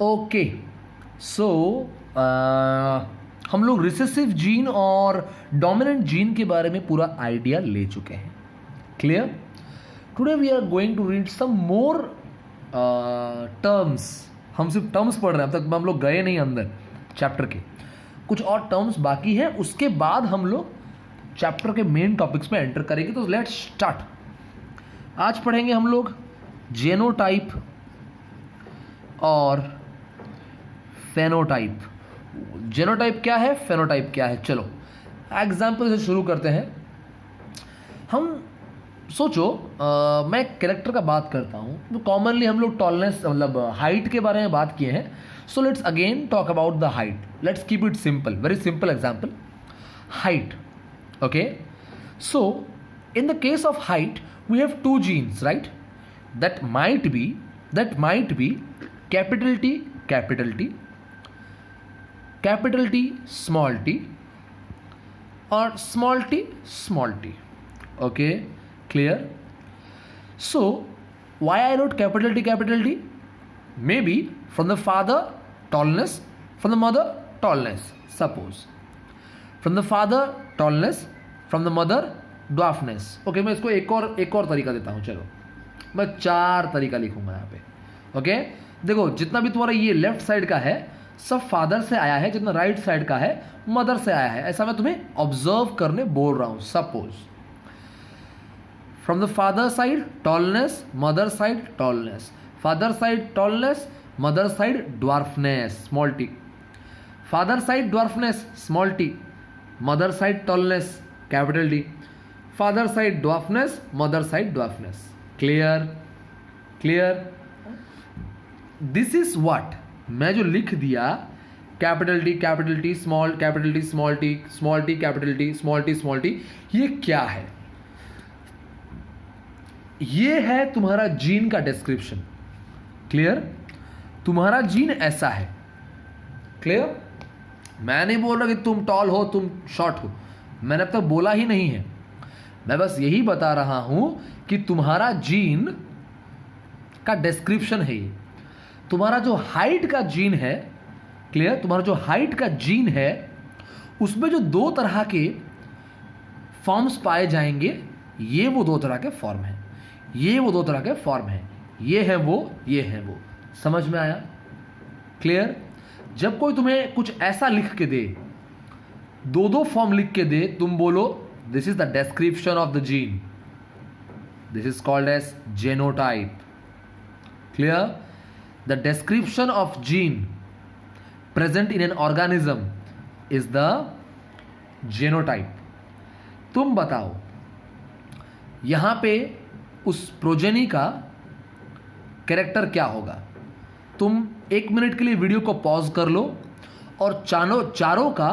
Okay, so हम लोग recessive gene और डोमिनेंट जीन के बारे में पूरा आइडिया ले चुके हैं. Clear? Today we are going to read some more terms. हम सिर्फ टर्म्स पढ़ रहे हैं, अब तक हम लोग गए नहीं अंदर चैप्टर के. कुछ और टर्म्स बाकी हैं, उसके बाद हम लोग चैप्टर के मेन टॉपिक्स में एंटर करेंगे. तो लेट्स स्टार्ट. आज पढ़ेंगे हम लोग जेनोटाइप और फेनोटाइप. जेनोटाइप क्या है, फेनोटाइप क्या है, चलो एग्जाम्पल से शुरू करते हैं. हम सोचो मैं कैरेक्टर का बात करता हूँ तो कॉमनली हम लोग टॉलनेस मतलब हाइट के बारे में बात किए हैं. So let's again talk about the height. Let's keep it simple, very simple example, height. Okay, so in the case of height we have two genes, right? that might be capital T capital T, capital T small t, or small t small t. Okay, clear? So why I wrote capital T? Maybe from the father tallness, from the mother tallness. Suppose from the father tallness, from the mother dwarfness. Okay, मैं इसको एक और तरीका देता हूँ. चलो मैं 4 तरीका लिखूंगा यहाँ पे. ओके, देखो जितना भी तुम्हारा ये लेफ्ट साइड का है सब फादर से आया है, जितना राइट साइड का है मदर से आया है. ऐसा मैं तुम्हें ऑब्जर्व करने बोल रहा हूँ. Suppose from the father side tallness, mother side tallness, father side tallness, mother side dwarfness small T, father side dwarfness small T, mother side tallness capital D, father side dwarfness, mother side dwarfness. Clear? Clear? This is what मैं जो लिख दिया capital T small T, capital T small T, small T capital T, small T small T, ये क्या है? ये है तुम्हारा जीन का डिस्क्रिप्शन. क्लियर? तुम्हारा जीन ऐसा है. क्लियर? मैं नहीं बोल रहा कि तुम टॉल हो, तुम शॉर्ट हो, मैंने अब तक बोला ही नहीं है. मैं बस यही बता रहा हूं कि तुम्हारा जीन का डिस्क्रिप्शन है ये. तुम्हारा जो हाइट का जीन है, क्लियर, तुम्हारा जो हाइट का जीन है उसमें जो 2 तरह के फॉर्म्स पाए जाएंगे, ये वो 2 तरह के फॉर्म हैं, ये वो 2 तरह के फॉर्म हैं, ये है वो, ये है वो. समझ में आया? क्लियर? जब कोई तुम्हें कुछ ऐसा लिख के दे, 2 फॉर्म लिख के दे, तुम बोलो this is the description of the gene. This is called as genotype. Clear? The description of gene present in an organism is the genotype. तुम बताओ यहां पे उस प्रोजेनी का कैरेक्टर क्या होगा? तुम 1 मिनट के लिए वीडियो को पॉज कर लो और चारों का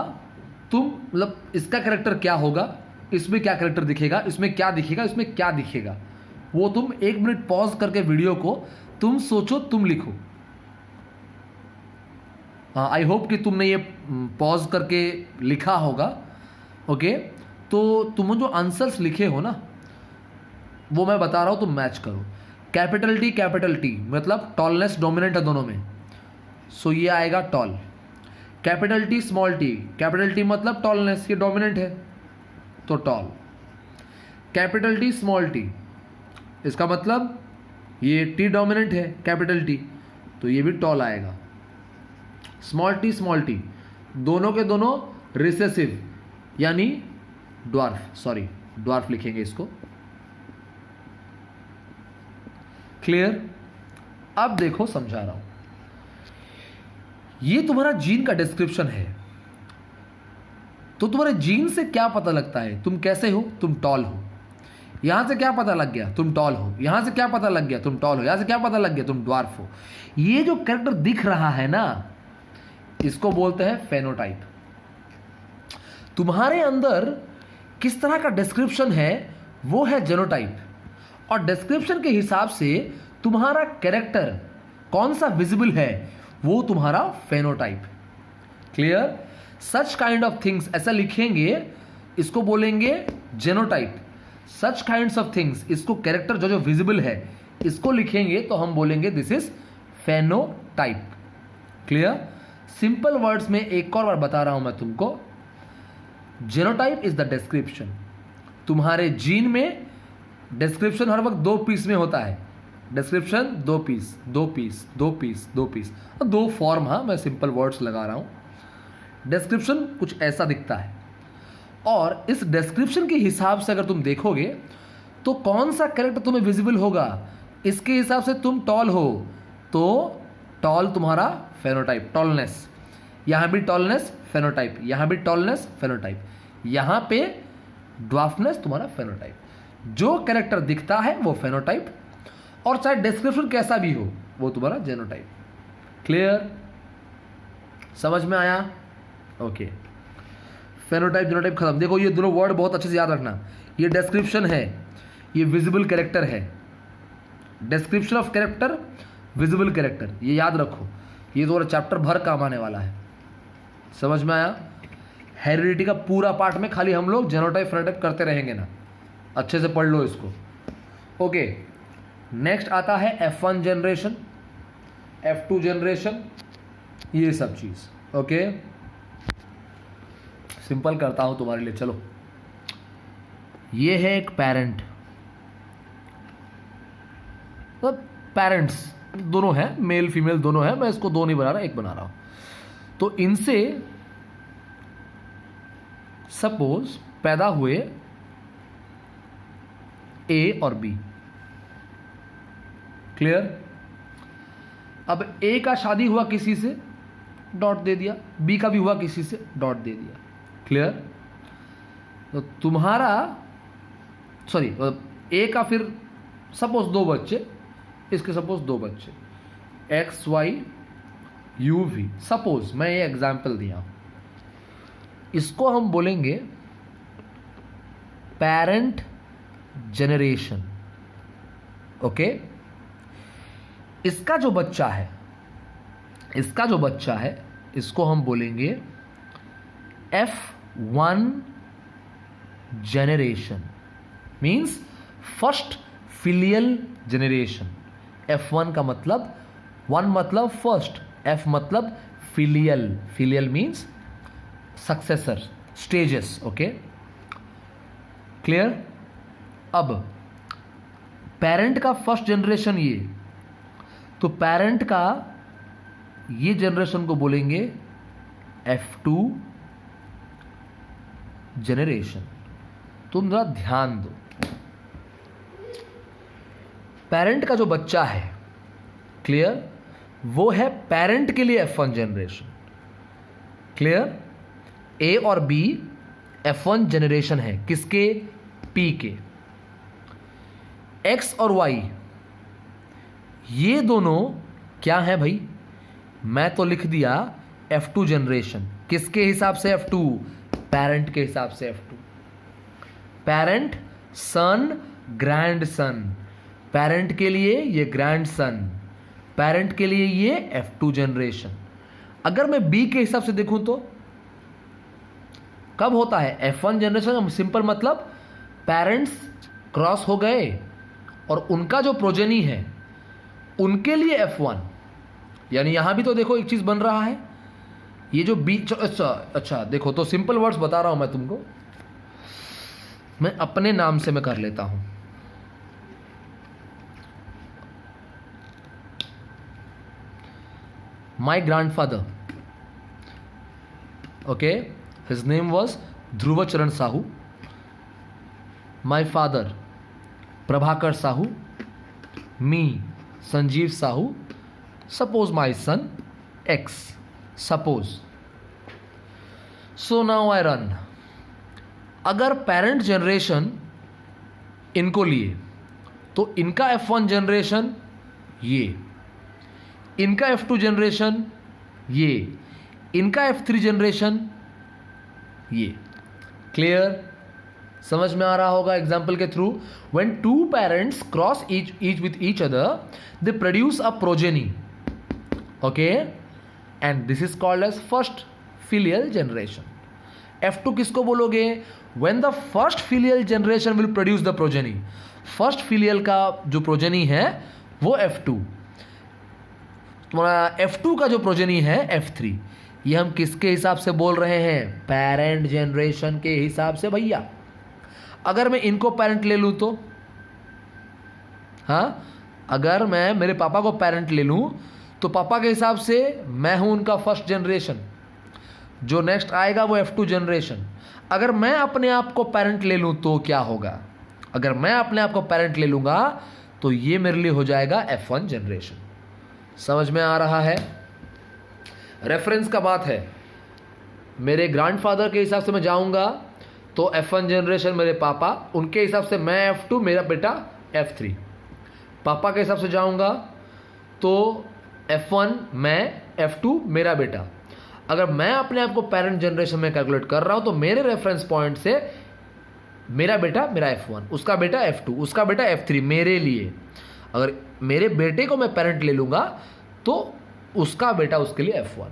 तुम मतलब इसका कैरेक्टर क्या होगा, इसमें क्या कैरेक्टर दिखेगा, इसमें क्या दिखेगा, इसमें क्या दिखेगा, वो तुम 1 मिनट पॉज करके वीडियो को तुम सोचो, तुम लिखो. आई होप कि तुमने ये पॉज करके लिखा होगा. ओके, तो तुम जो आंसर्स लिखे हो ना वो मैं बता रहा हूं, तुम मैच करो. कैपिटल टी मतलब टॉलनेस डोमिनेंट है दोनों में, सो ये आएगा tall. Capital T small T, capital T मतलब टॉलनेस, ये डोमिनेंट है तो tall. Capital T small T, इसका मतलब ये टी डोमिनेंट है कैपिटल टी, तो ये भी टॉल आएगा. स्मॉल टी दोनों के दोनों रिसेसिव यानी ड्वार्फ लिखेंगे इसको. क्लियर? अब देखो समझा रहा हूं. ये तुम्हारा जीन का डिस्क्रिप्शन है. तो तुम्हारे जीन से क्या पता लगता है तुम कैसे हो? तुम टॉल हो. यहां से क्या पता लग गया? तुम टॉल हो. यहां से क्या पता लग गया? तुम टॉल हो. यहां से क्या पता लग गया? तुम ड्वार्फ हो. ये जो कैरेक्टर दिख रहा है ना, इसको बोलते हैं फेनोटाइप. तुम्हारे अंदर किस तरह का डिस्क्रिप्शन है वो है जेनोटाइप, और डिस्क्रिप्शन के हिसाब से तुम्हारा कैरेक्टर कौन सा विजिबल है वो तुम्हारा phenotype. Clear? Such kind of things ऐसा लिखेंगे, इसको बोलेंगे genotype. Such kinds of things, इसको कैरेक्टर जो जो विजिबल है इसको लिखेंगे तो हम बोलेंगे this is phenotype. Clear? Simple words में एक और बार बता रहा हूं मैं तुमको, जेनोटाइप इज द डिस्क्रिप्शन। तुम्हारे जीन में डिस्क्रिप्शन हर वक्त 2 पीस में होता है। Description 2 piece, 2 piece, 2 piece, 2 piece, 2 form. हाँ, मैं सिंपल वर्ड्स लगा रहा हूं। डिस्क्रिप्शन कुछ ऐसा दिखता है, और इस डिस्क्रिप्शन के हिसाब से अगर तुम देखोगे तो कौन सा कैरेक्टर तुम्हें विजिबल होगा, इसके हिसाब से तुम टॉल हो तो टॉल तुम्हारा फेनोटाइप, टॉलनेस। यहां भी टॉलनेस फेनोटाइप, यहां भी टॉलनेस फेनोटाइप, यहां पे ड्वार्फनेस तुम्हारा फेनोटाइप। जो कैरेक्टर दिखता है वो फेनोटाइप, और चाहे डिस्क्रिप्शन कैसा भी हो वो तुम्हारा जेनोटाइप। क्लियर? समझ में आया? ओके। फेनोटाइप जेनोटाइप खत्म। देखो ये दोनों वर्ड बहुत अच्छे से याद रखना। ये डिस्क्रिप्शन है, ये विजिबल कैरेक्टर है। Description of character, visible character, ये याद रखो। ये तुम्हारा चैप्टर भर काम आने वाला है। समझ में आया? हेरिडिटी का पूरा पार्ट में खाली हम लोग जेनोटाइप फेनोटाइप करते रहेंगे ना, अच्छे से पढ़ लो इसको। ओके, नेक्स्ट आता है F1 जनरेशन, F2 जनरेशन, ये सब चीज। ओके, सिंपल करता हूं तुम्हारे लिए। चलो, ये है एक पेरेंट, तो पेरेंट्स दोनों हैं, मेल फीमेल दोनों हैं। मैं इसको 2 नहीं बना रहा, 1 बना रहा हूं। तो इनसे सपोज पैदा हुए ए और बी। क्लियर? अब ए का शादी हुआ किसी से, डॉट दे दिया, बी का भी हुआ किसी से, डॉट दे दिया। क्लियर? तो तुम्हारा सॉरी, ए का फिर सपोज 2 बच्चे, इसके सपोज 2 बच्चे, X Y U V. Suppose मैं ये एग्जाम्पल दिया, इसको हम बोलेंगे पेरेंट जनरेशन। ओके, इसका जो बच्चा है, इसका जो बच्चा है, इसको हम बोलेंगे F1 generation, means first filial generation. F1 का मतलब, 1 मतलब फर्स्ट, F मतलब filial, filial means successor, stages. Okay, clear? अब पेरेंट का फर्स्ट जनरेशन ये, तो पेरेंट का ये जनरेशन को बोलेंगे F2 जनरेशन। तुम जरा ध्यान दो, पेरेंट का जो बच्चा है, क्लियर, वो है पेरेंट के लिए F1 जनरेशन। क्लियर? ए और बी F1 जनरेशन है, किसके? P के। X और Y ये दोनों क्या है भाई? मैं तो लिख दिया F2 जनरेशन। किसके हिसाब से F2? पेरेंट के हिसाब से F2। पेरेंट, सन, ग्रैंड सन, पेरेंट के लिए ये ग्रैंड सन, पेरेंट के लिए ये F2 जनरेशन। अगर मैं B के हिसाब से देखूं तो कब होता है F1 जनरेशन? सिंपल मतलब पेरेंट्स क्रॉस हो गए और उनका जो प्रोजेनी है उनके लिए F1। यानी यहां भी तो देखो एक चीज बन रहा है, ये जो बी, अच्छा देखो, तो सिंपल वर्ड्स बता रहा हूं मैं तुमको, मैं अपने नाम से मैं कर लेता हूं। My grandfather, okay, his name was Dhruvcharan Sahu. My father Prabhakar Sahu, me Sanjeev Sahu. Suppose my son X, suppose. So now I run. अगर पेरेंट जनरेशन इनको लिए तो इनका F1 जनरेशन ये, इनका F2 जनरेशन ये, इनका F3 जनरेशन ये। क्लियर? समझ में आ रहा होगा एग्जाम्पल के through. When two parents cross each with each other, they produce a progeny. Okay, and this is called as first filial generation. F2 किसको बोलोगे? When the first filial generation will produce the progeny. First filial का जो progeny है वो F2। तुम्हारा F2 का जो progeny है F3, ये हम किसके हिसाब से बोल रहे हैं? पेरेंट जनरेशन के हिसाब से भैया। अगर मैं इनको पेरेंट ले लूं तो, हाँ, अगर मैं मेरे पापा को पेरेंट ले लूं तो पापा के हिसाब से मैं हूं उनका फर्स्ट जनरेशन, जो नेक्स्ट आएगा वो F2 जनरेशन। अगर मैं अपने आप को पेरेंट ले लूं तो क्या होगा? अगर मैं अपने आप को पेरेंट ले लूंगा तो ये मेरे लिए हो जाएगा F1 जनरेशन। समझ में आ रहा है? रेफरेंस का बात है, मेरे ग्रैंडफादर के हिसाब से मैं जाऊंगा तो F1 जनरेशन मेरे पापा, उनके हिसाब से मैं F2, मेरा बेटा F3। पापा के हिसाब से जाऊंगा तो F1 मैं, F2 मेरा बेटा। अगर मैं अपने आप को पेरेंट जनरेशन में कैलकुलेट कर रहा हूं तो मेरे रेफरेंस पॉइंट से मेरा बेटा मेरा F1, उसका बेटा F2, उसका बेटा F3 मेरे लिए। अगर मेरे बेटे को मैं पेरेंट ले लूंगा तो उसका बेटा उसके लिए F1।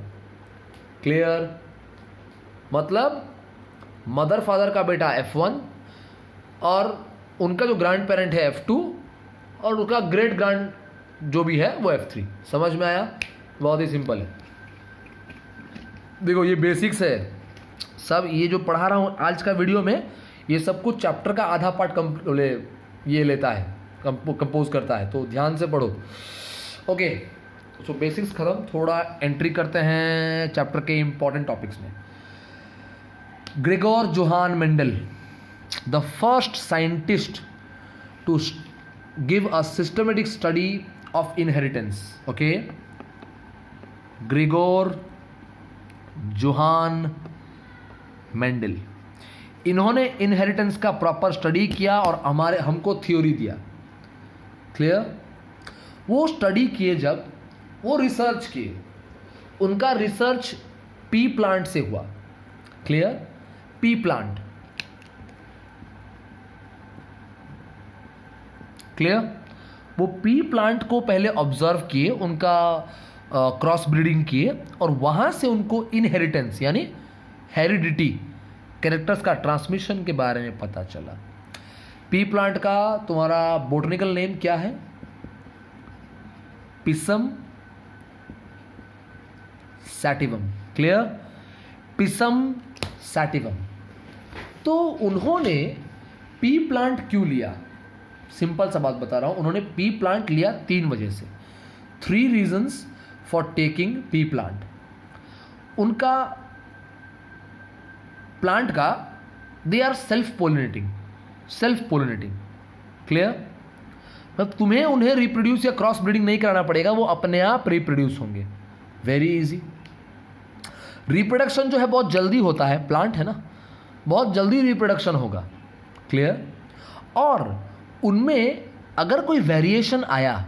क्लियर? मतलब मदर फादर का बेटा F1 और उनका जो ग्रैंड पेरेंट है F2 और उनका ग्रेट ग्रैंड जो भी है वो F3। समझ में आया? बहुत ही सिंपल है। देखो ये बेसिक्स है सब, ये जो पढ़ा रहा हूँ आज का वीडियो में, ये सब कुछ चैप्टर का आधा पार्ट ये लेता है, कंपोज करता है, तो ध्यान से पढ़ो। ओके, सो बेसिक्स खत्म, थोड़ा एंट्री करते हैं चैप्टर के इंपॉर्टेंट टॉपिक्स में। Gregor Johann Mendel, the first scientist to give a systematic study of inheritance. Okay, Gregor Johann Mendel, इन्होंने इनहेरिटेंस का प्रॉपर स्टडी किया और हमको थ्योरी दिया। क्लियर? वो स्टडी किए, जब वो रिसर्च किए, उनका रिसर्च पी प्लांट से हुआ। क्लियर? P plant. क्लियर? वो पी प्लांट को पहले ऑब्जर्व किए, उनका क्रॉस ब्रीडिंग किए और वहां से उनको इनहेरिटेंस यानी हेरिडिटी, कैरेक्टर्स का ट्रांसमिशन के बारे में पता चला। पी प्लांट का तुम्हारा बोटनिकल नेम क्या है? पिसम सैटिवम। क्लियर? पिसम सैटिवम। तो उन्होंने पी प्लांट क्यों लिया? सिंपल सा बात बता रहा हूं, उन्होंने पी प्लांट लिया 3 वजह से। 3 reasons for taking pea plant. उनका प्लांट का, they are self pollinating. Clear? मतलब तुम्हें उन्हें रिप्रोड्यूस या क्रॉस ब्रीडिंग नहीं कराना पड़ेगा, वो अपने आप रिप्रोड्यूस होंगे। Very easy. रिप्रोडक्शन जो है बहुत जल्दी होता है, प्लांट है ना, बहुत जल्दी रिप्रोडक्शन होगा। क्लियर? और उनमें अगर कोई वेरिएशन आया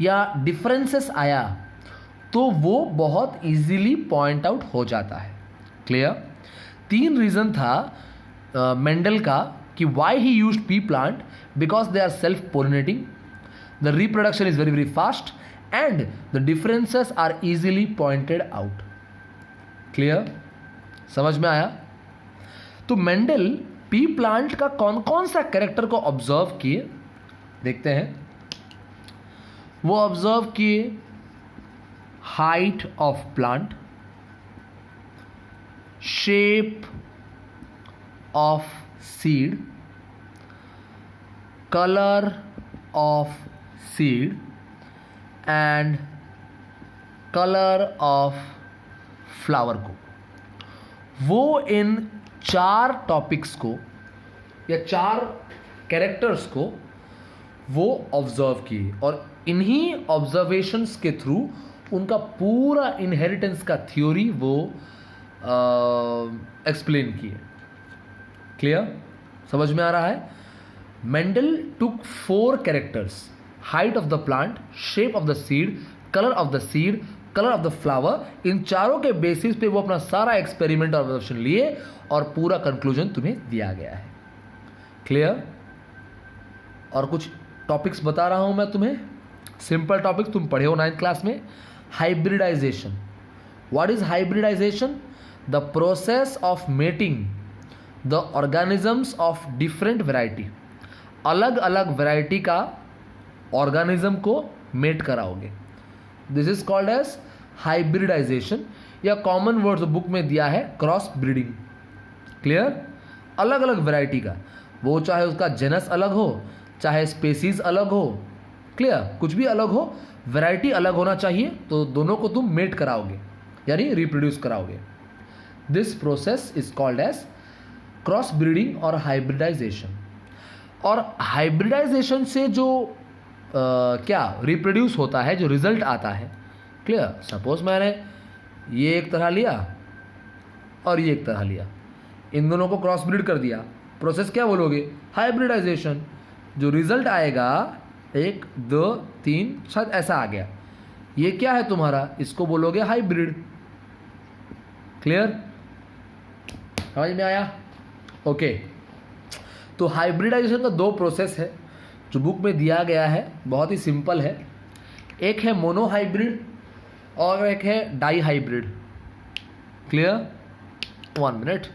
या डिफरेंसेस आया तो वो बहुत इजीली पॉइंट आउट हो जाता है। क्लियर? 3 रीजन था मेंडल का कि why he used pea plant, because they are self pollinating, the reproduction is very very fast and the differences are easily pointed out. Clear? समझ में आया? तो मेंडल पी प्लांट का कौन कौन सा कैरेक्टर को ऑब्जर्व किए, देखते हैं। वो ऑब्जर्व किए height of plant, shape of seed, colour of seed and colour of flower को। वो इन 4 टॉपिक्स को या 4 कैरेक्टर्स को वो ऑब्जर्व किए और इन्हीं ऑब्जर्वेशंस के थ्रू उनका पूरा इनहेरिटेंस का थ्योरी वो एक्सप्लेन किए। क्लियर? समझ में आ रहा है? Mendel took 4 characters, height of the plant, shape of the seed, colour of the seed, colour of the flower. इन चारों के बेसिस पे वो अपना सारा एक्सपेरिमेंट और ऑब्जर्वेशन लिए और पूरा कंक्लूजन तुम्हें दिया गया है। क्लियर? और कुछ टॉपिक्स बता रहा हूं मैं तुम्हें, सिंपल टॉपिक्स, तुम पढ़े हो 9th क्लास में। Hybridization. What is hybridization? The process of mating the organisms of different variety. अलग अलग वैरायटी का ऑर्गेनिज्म को मेट कराओगे। This is called as hybridization, या कॉमन वर्ड्स बुक में दिया है क्रॉस ब्रीडिंग। क्लियर? अलग अलग वैरायटी का, वो चाहे उसका जेनस अलग हो, चाहे स्पेसीज अलग हो, क्लियर, कुछ भी अलग हो, वैरायटी अलग होना चाहिए, तो दोनों को तुम मेट कराओगे यानी रिप्रोड्यूस कराओगे। This process is called as cross breeding और हाइब्रिडाइजेशन। और हाइब्रिडाइजेशन से जो क्या रिप्रोड्यूस होता है, जो रिजल्ट आता है, क्लियर, सपोज मैंने ये एक तरह लिया और ये एक तरह लिया, इन दोनों को क्रॉस ब्रीड कर दिया, प्रोसेस क्या बोलोगे? हाइब्रिडाइजेशन। जो रिजल्ट आएगा 1 2 3 शायद ऐसा आ गया, ये क्या है तुम्हारा? इसको बोलोगे हाइब्रिड। क्लियर? समझ में आया? ओके। तो हाइब्रिडाइजेशन का 2 प्रोसेस है जो बुक में दिया गया है, बहुत ही सिंपल है। एक है मोनोहाइब्रिड और एक है डाई हाइब्रिड। क्लियर? 1 मिनट।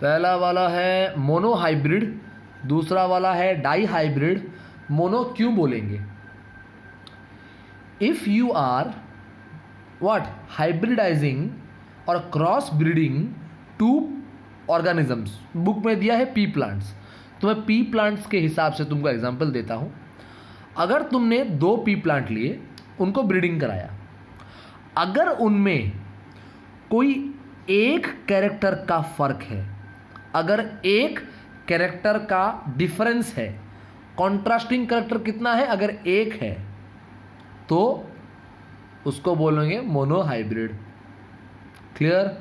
पहला वाला है मोनोहाइब्रिड, दूसरा वाला है डाई हाइब्रिड। मोनो क्यों बोलेंगे? इफ यू आर व्हाट हाइब्रिडाइजिंग और क्रॉस ब्रीडिंग 2 ऑर्गेनिजम्स, बुक में दिया है पी प्लांट्स, तो मैं पी प्लांट्स के हिसाब से तुमको एग्जांपल देता हूं। अगर तुमने 2 पी प्लांट लिए, उनको ब्रीडिंग कराया, अगर उनमें कोई एक कैरेक्टर का फर्क है, अगर एक कैरेक्टर का डिफरेंस है, कॉन्ट्रास्टिंग कैरेक्टर कितना है, अगर एक है, तो उसको बोलेंगे मोनोहाइब्रिड। क्लियर?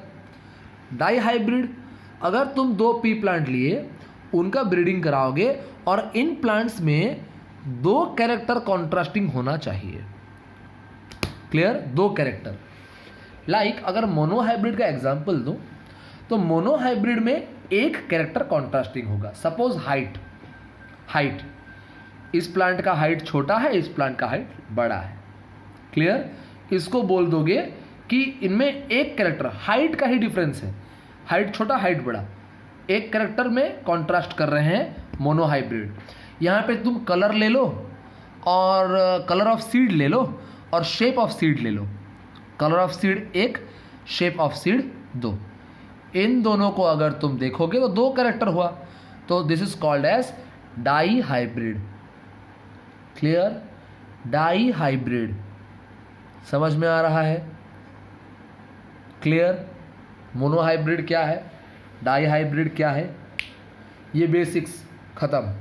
डाई हाइब्रिड, अगर तुम 2 पी प्लांट लिए, उनका ब्रीडिंग कराओगे और इन प्लांट्स में 2 कैरेक्टर कॉन्ट्रास्टिंग होना चाहिए। क्लियर? 2 कैरेक्टर। लाइक अगर मोनोहाइब्रिड का एग्जांपल दूं, तो मोनोहाइब्रिड में एक कैरेक्टर कॉन्ट्रास्टिंग होगा। सपोज हाइट, इस प्लांट का हाइट छोटा है, इस प्लांट का हाइट बड़ा है। क्लियर? इसको बोल दोगे कि इनमें एक कैरेक्टर, हाइट का ही डिफरेंस है, हाइट छोटा हाइट बड़ा, एक कैरेक्टर में कॉन्ट्रास्ट कर रहे हैं मोनोहाइब्रिड। यहाँ पे तुम कलर ले लो और कलर ऑफ सीड ले लो और शेप ऑफ सीड ले लो। Colour of seed 1, shape of seed 2, इन दोनों को अगर तुम देखोगे तो 2 कैरेक्टर हुआ, तो this is called as dihybrid. Clear? Dihybrid. समझ में आ रहा है? क्लियर? मोनोहाइब्रिड क्या है, डाई हाइब्रिड क्या है, ये बेसिक्स खत्म।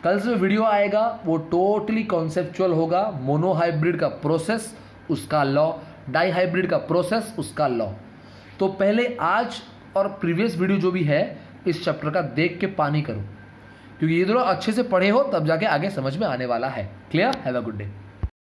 कल से वीडियो आएगा वो टोटली कॉन्सेप्चुअल होगा। मोनोहाइब्रिड का प्रोसेस, उसका लॉ, डाई हाइब्रिड का प्रोसेस, उसका लॉ। तो पहले आज और प्रीवियस वीडियो जो भी है इस चैप्टर का देख के पानी करो, क्योंकि ये दोनों अच्छे से पढ़े हो तब जाके आगे समझ में आने वाला है। Clear? Have a good day.